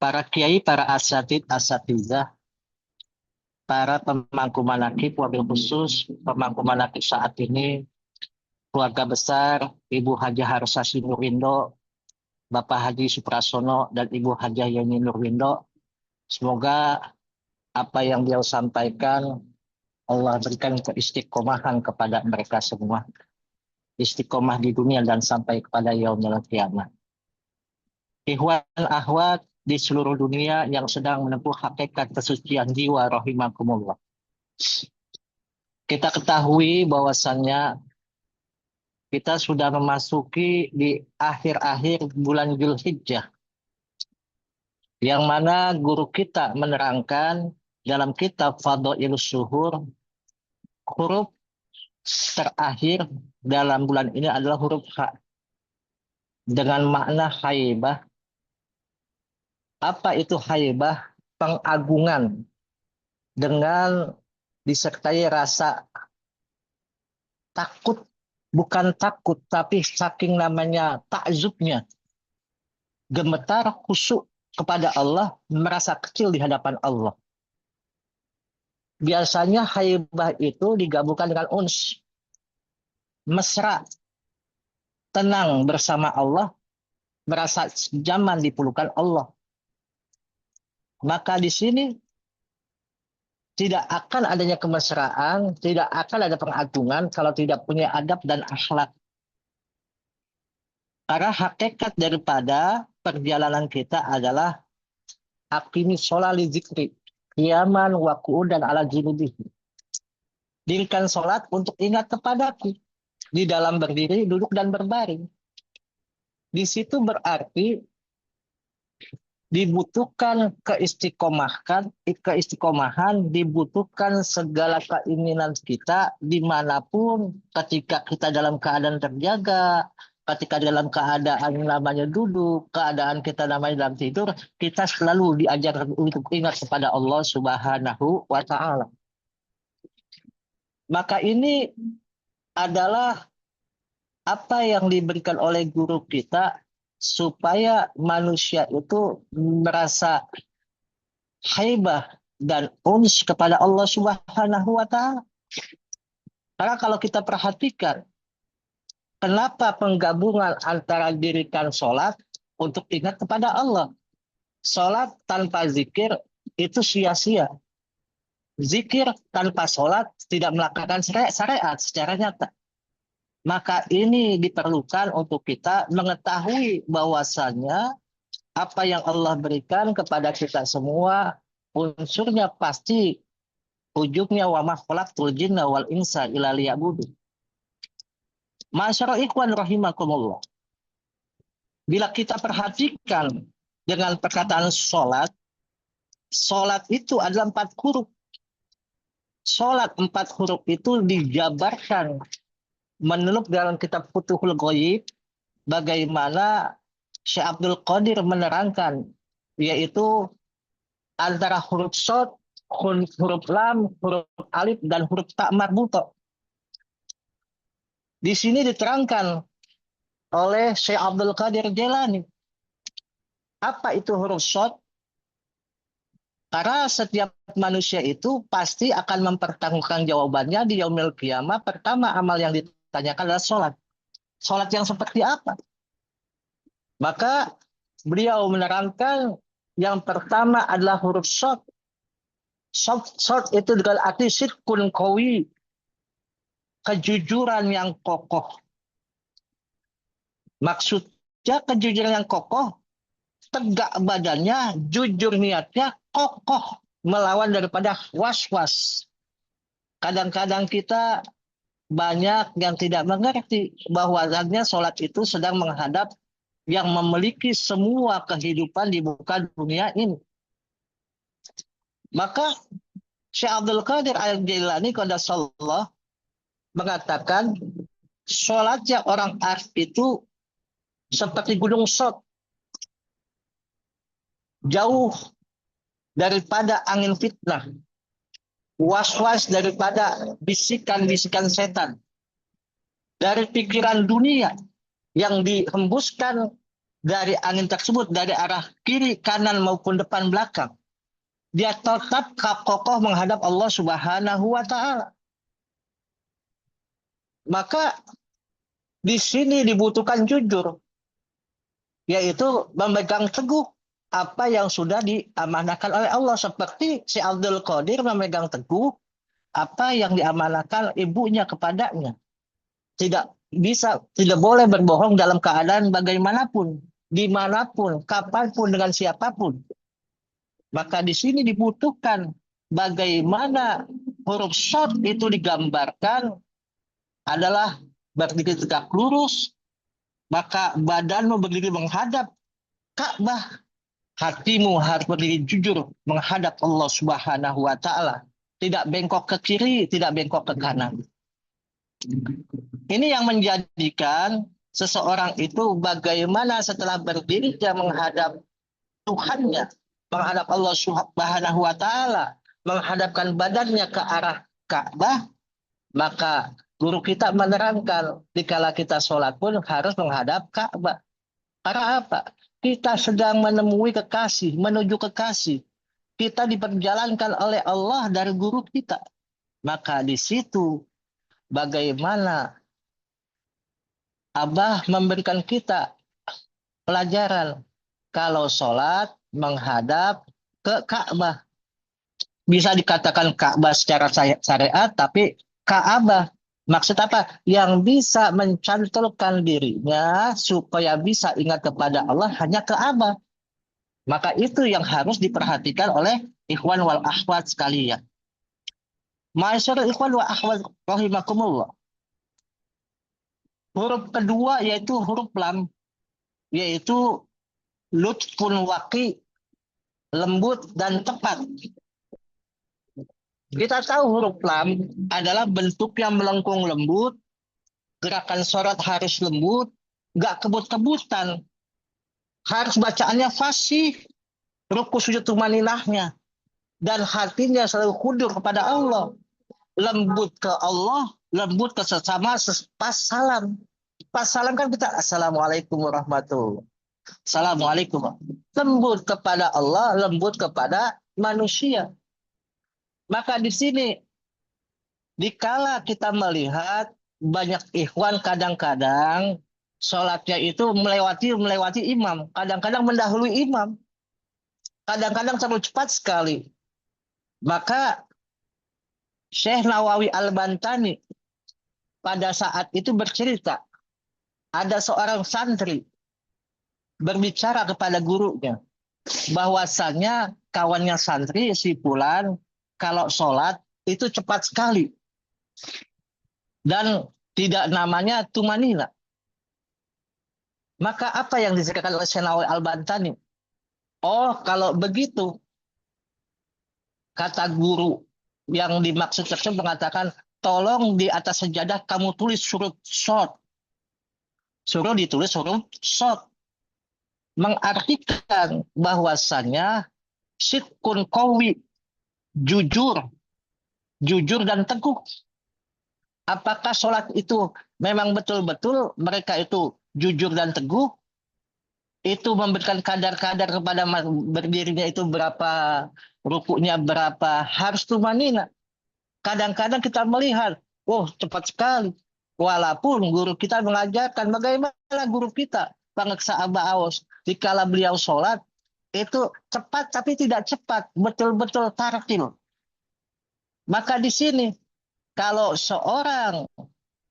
para kiai, para asatidz, para pemangku manaqib, wabil khusus pemangku manaqib saat ini, keluarga besar Ibu Haji Harsasi Nurwindo, Bapak Haji Suprasono, dan Ibu Haji Yeni Nurwindo. Semoga apa yang beliau sampaikan Allah berikan keistiqomahan kepada mereka semua. Istiqomah di dunia dan sampai kepada yaumil qiyamah. Ikhwan ahwat di seluruh dunia yang sedang menempuh hakikat kesucian jiwa rahimakumullah. Kita ketahui bahwasannya kita sudah memasuki di akhir-akhir bulan Dzulhijjah, yang mana guru kita menerangkan dalam kitab Fadhailus Syuhur, huruf terakhir dalam bulan ini adalah huruf H dengan makna haibah. Apa itu haibah? Pengagungan dengan disertai rasa takut, bukan takut, tapi saking namanya takzubnya, gemetar, khusyuk kepada Allah, merasa kecil di hadapan Allah. Biasanya haibah itu digabungkan dengan uns, mesra, tenang bersama Allah, merasa nyaman di pelukan Allah. Maka di sini tidak akan adanya kemesraan, tidak akan ada pengagungan kalau tidak punya adab dan akhlak. Karena hakikat daripada perjalanan kita adalah aqimi sholat li zikri, qiyaman wa qu'udan ala junubihi. Dirikan sholat untuk ingat kepadaku di dalam berdiri, duduk, dan berbaring. Di situ berarti dibutuhkan keistiqomahan, dibutuhkan segala keinginan kita dimanapun, ketika kita dalam keadaan terjaga, ketika dalam keadaan namanya duduk, keadaan kita namanya dalam tidur, kita selalu diajar untuk ingat kepada Allah Subhanahu wa Ta'ala. Maka ini adalah apa yang diberikan oleh guru kita supaya manusia itu merasa haibah dan uns kepada Allah Subhanahu wa Ta'ala. Karena kalau kita perhatikan, kenapa penggabungan antara dirikan sholat untuk ingat kepada Allah? Sholat tanpa zikir itu sia-sia. Zikir tanpa sholat tidak melakukan syariat secara nyata. Maka ini diperlukan untuk kita mengetahui bahwasannya apa yang Allah berikan kepada kita semua, unsurnya pasti ujungnya wa ma khalaqtul jinna wal insa illa liya'budun. Masyaallah ikhwan rahimakumullah. Bila kita perhatikan dengan perkataan sholat, sholat itu adalah 4 huruf. Sholat 4 huruf itu dijabarkan menurut dalam kitab Futuhul Ghaib, bagaimana Syekh Abdul Qadir menerangkan, yaitu antara huruf shad, huruf lam, huruf alif, dan huruf ta marbuto. Di sini diterangkan oleh Syekh Abdul Qadir Jailani. Apa itu huruf shad? Karena setiap manusia itu pasti akan mempertanggungjawabkan jawabannya di yaumil qiyamah. Pertama amal yang ditanyakan adalah sholat. Sholat yang seperti apa? Maka beliau menerangkan yang pertama adalah huruf shad. Shad itu dengan arti sidqun qawi, kejujuran yang kokoh. Maksudnya kejujuran yang kokoh, tegak badannya, jujur niatnya, kokoh melawan daripada was-was. Kadang-kadang kita banyak yang tidak mengerti bahwasannya sholat itu sedang menghadap yang memiliki semua kehidupan di muka dunia ini. Maka Syekh Abdul Qadir Al-Jailani qaddasallahu mengatakan sholatnya orang arif itu seperti gunung Shad, jauh daripada angin fitnah, was-was daripada bisikan-bisikan setan, dari pikiran dunia yang dihembuskan dari angin tersebut dari arah kiri, kanan maupun depan belakang, dia tetap kokoh menghadap Allah Subhanahu wa taala. Maka di sini dibutuhkan jujur, yaitu memegang teguh apa yang sudah diamanahkan oleh Allah, seperti si Abdul Qadir memegang teguh apa yang diamanahkan ibunya kepadanya. Tidak boleh berbohong dalam keadaan bagaimanapun, dimanapun, kapanpun, dengan siapapun. Maka di sini dibutuhkan bagaimana huruf short itu digambarkan adalah berdiri tegak lurus, maka badanmu berdiri menghadap Ka'bah, hatimu harus berdiri jujur menghadap Allah Subhanahu wa taala, tidak bengkok ke kiri, tidak bengkok ke kanan. Ini yang menjadikan seseorang itu bagaimana setelah berdiri dia menghadap Tuhannya, menghadap Allah Subhanahu wa taala, menghadapkan badannya ke arah Ka'bah, maka guru kita menerangkan dikala kita sholat pun harus menghadap Ka'bah. Karena apa? Kita sedang menemui kekasih, menuju kekasih. Kita diperjalankan oleh Allah dari guru kita. Maka di situ bagaimana Abah memberikan kita pelajaran kalau sholat menghadap ke Ka'bah. Bisa dikatakan Ka'bah secara syariat, tapi Ka'bah maksud apa? Yang bisa mencantolkan dirinya supaya bisa ingat kepada Allah hanya Ka'bah. Maka itu yang harus diperhatikan oleh ikhwan wal akhwat sekalian. Ma'asyiral ikhwan wa akhwat rahimakumullah. Huruf kedua yaitu huruf lam, yaitu lutfun waqi, lembut dan tepat. Kita tahu huruf lam adalah bentuk yang melengkung lembut, gerakan sorot harus lembut, gak kebut-kebutan, harus bacaannya fasih, ruku sujud tumaninahnya, dan hatinya selalu khudur kepada Allah, lembut ke Allah, lembut ke sesama pas salam. Pas salam kan kita assalamualaikum warahmatullahi wabarakatuh. Assalamualaikum. Lembut kepada Allah, lembut kepada manusia. Maka di sini, dikala kita melihat banyak ikhwan kadang-kadang sholatnya itu melewati imam, kadang-kadang mendahului imam, kadang-kadang terlalu cepat sekali. Maka Syekh Nawawi Al-Bantani pada saat itu bercerita, ada seorang santri berbicara kepada gurunya, bahwasannya kawannya santri si Fulan kalau sholat itu cepat sekali dan tidak namanya tumanina. Maka apa yang diceritakan oleh Syekh Nawawi Al-Bantani? Oh, kalau begitu, kata guru yang dimaksud tersebut mengatakan, tolong di atas sejadah kamu tulis huruf short. Suruh ditulis huruf short. Mengartikan bahwasannya sidqun qawi, jujur dan teguh. Apakah sholat itu memang betul-betul mereka itu jujur dan teguh? Itu memberikan kadar-kadar kepada berdirinya itu berapa, rukuknya berapa, harus tumanina. Kadang-kadang kita melihat, oh cepat sekali. Walaupun guru kita mengajarkan bagaimana guru kita, Pangeksa Aba Aos, dikala beliau sholat, itu cepat tapi tidak cepat, betul-betul tartil. Maka di sini, kalau seorang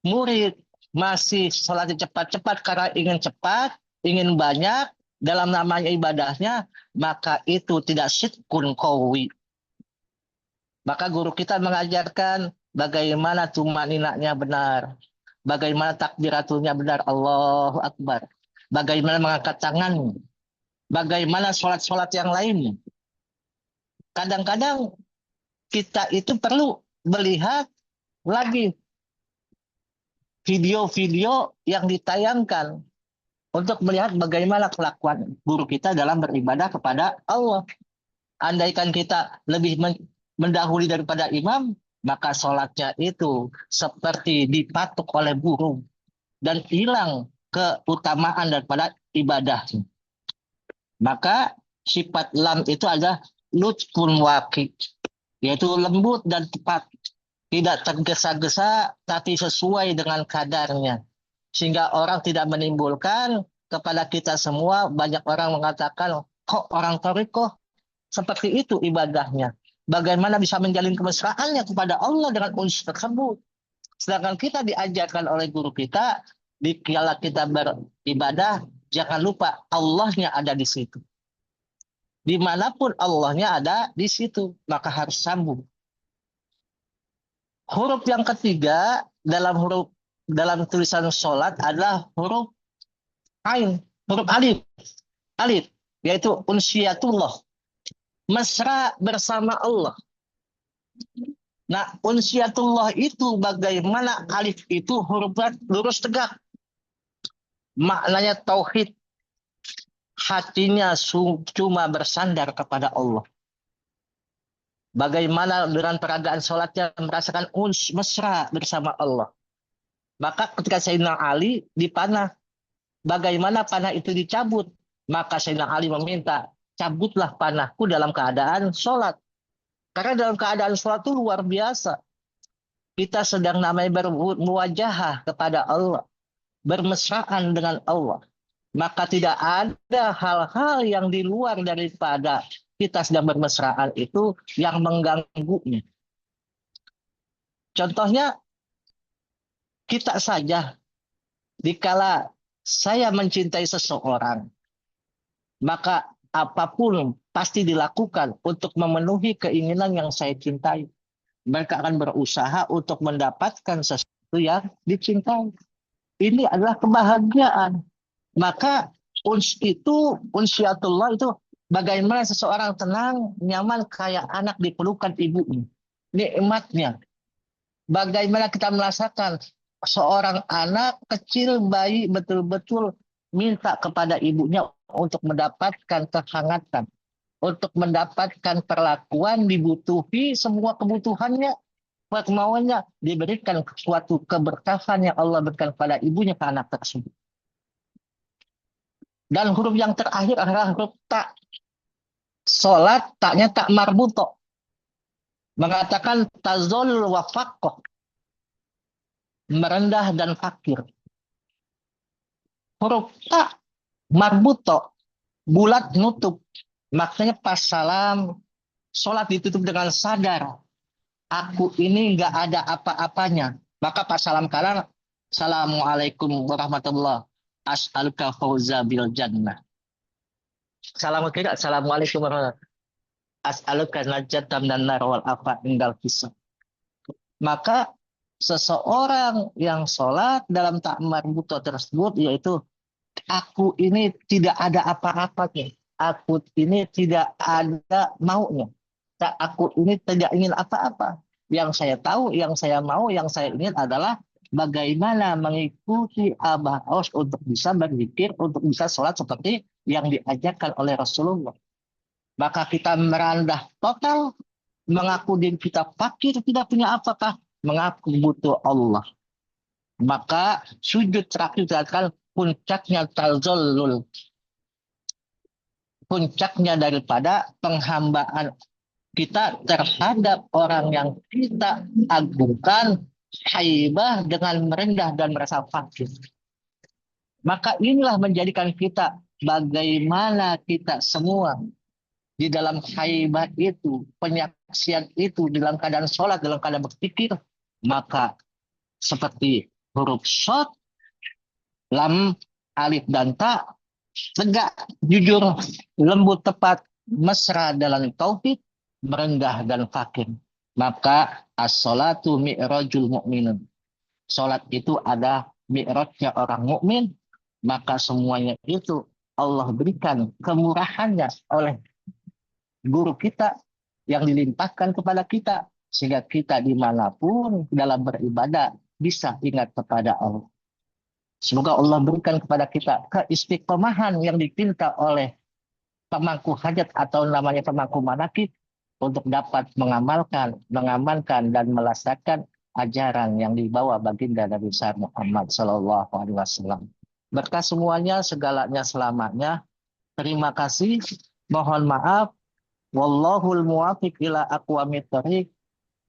murid masih sholatnya cepat-cepat karena ingin cepat, ingin banyak dalam namanya ibadahnya, maka itu tidak sidqun qawi. Maka guru kita mengajarkan bagaimana tumaninanya benar, bagaimana takbiratulnya benar, Allahu Akbar, bagaimana mengangkat tangan, bagaimana sholat-sholat yang lainnya. Kadang-kadang kita itu perlu melihat lagi video-video yang ditayangkan untuk melihat bagaimana kelakuan guru kita dalam beribadah kepada Allah. Andaikan kita lebih mendahului daripada imam, maka sholatnya itu seperti dipatuk oleh burung dan hilang keutamaan daripada ibadah. Maka sifat lam itu adalah lutfun waqi, yaitu lembut dan tepat, tidak tergesa-gesa tapi sesuai dengan kadarnya. Sehingga orang tidak menimbulkan kepada kita semua, banyak orang mengatakan, kok orang Torikoh seperti itu ibadahnya. Bagaimana bisa menjalin kemesraannya kepada Allah dengan unsur tersebut. Sedangkan kita diajarkan oleh guru kita, di kala kita beribadah, jangan lupa Allahnya ada di situ. Dimanapun Allahnya ada di situ, maka harus sambung. Huruf yang ketiga dalam tulisan sholat adalah huruf ain, huruf alif, alif, yaitu unsiyatullah, mesra bersama Allah. Nah, unsiyatullah itu bagaimana alif itu huruf lurus tegak. Maknanya tauhid. Hatinya cuma bersandar kepada Allah. Bagaimana dengan peragaan sholatnya merasakan mesra bersama Allah. Maka ketika Sayyidina Ali dipanah, bagaimana panah itu dicabut? Maka Sayyidina Ali meminta, cabutlah panahku dalam keadaan sholat. Karena dalam keadaan sholat itu luar biasa. Kita sedang namanya bermuwajahah kepada Allah. Bermesraan dengan Allah. Maka tidak ada hal-hal yang di luar daripada kita sedang bermesraan itu yang mengganggunya. Contohnya, kita saja, dikala saya mencintai seseorang, maka apapun pasti dilakukan untuk memenuhi keinginan yang saya cintai. Mereka akan berusaha untuk mendapatkan sesuatu yang dicintai. Ini adalah kebahagiaan. Maka unsiatullah itu bagaimana seseorang tenang, nyaman kayak anak dipelukan ibunya. Nikmatnya. Bagaimana kita merasakan seorang anak kecil, bayi betul-betul minta kepada ibunya untuk mendapatkan kehangatan, untuk mendapatkan perlakuan, dibutuhi semua kebutuhannya, kemauannya, diberikan suatu keberkahan yang Allah berikan kepada ibunya ke anak tersebut. Dan huruf yang terakhir adalah huruf ta. Solat, taknya tak marbuto. Mengatakan tazol wa faqqah. Merendah dan fakir. Huruf ta marbuto. Bulat nutup. Maknanya pas salam, solat ditutup dengan sadar. Aku ini nggak ada apa-apanya. Maka pas salam kanan, Assalamualaikum warahmatullahi as'aluka fauza bil jannah. Assalamualaikum warahmatullahi as'aluka najatan dan nar wal afa indal hisab. Maka seseorang yang sholat dalam ta'mar buto tersebut, yaitu aku ini tidak ada apa-apanya. Aku ini tidak ada maunya. Aku ini tidak ingin apa-apa. Yang saya tahu, yang saya mau, yang saya ingin adalah bagaimana mengikuti Abah Aus untuk bisa berzikir, untuk bisa sholat seperti yang diajarkan oleh Rasulullah. Maka kita merendah total, mengaku diri kita fakir, tidak punya apa-apa, mengaku butuh Allah. Maka sujud terakhir dikatakan puncaknya tazallul. Puncaknya daripada penghambaan kita terhadap orang yang kita agungkan, haibah dengan merendah dan merasa fakir. Maka inilah menjadikan kita bagaimana kita semua di dalam haibah itu, penyaksian itu, dalam keadaan sholat, dalam keadaan berpikir, maka seperti huruf shod, lam, alif, dan ta, tegak, jujur, lembut, tepat, mesra dalam tauhid, merendah dan fakir. Maka as-sholatu mi'rajul mu'minun. Sholat itu ada mi'rajnya orang mukmin, maka semuanya itu Allah berikan kemurahannya oleh guru kita yang dilimpahkan kepada kita, sehingga kita dimanapun dalam beribadah bisa ingat kepada Allah. Semoga Allah berikan kepada kita keistiqomahan yang dipinta oleh pemangku hajat atau namanya pemangku manakib untuk dapat mengamalkan, mengamankan dan melaksanakan ajaran yang dibawa baginda Nabi Muhammad Sallallahu Alaihi Wasallam. Berkah semuanya, segalanya selamanya. Terima kasih. Mohon maaf. Wallahul muwaffiq ila aqwamit thoriq.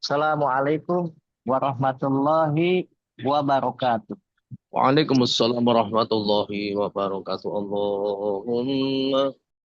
Assalamualaikum warahmatullahi wabarakatuh. Waalaikumsalam warahmatullahi wabarakatuh. Allahumma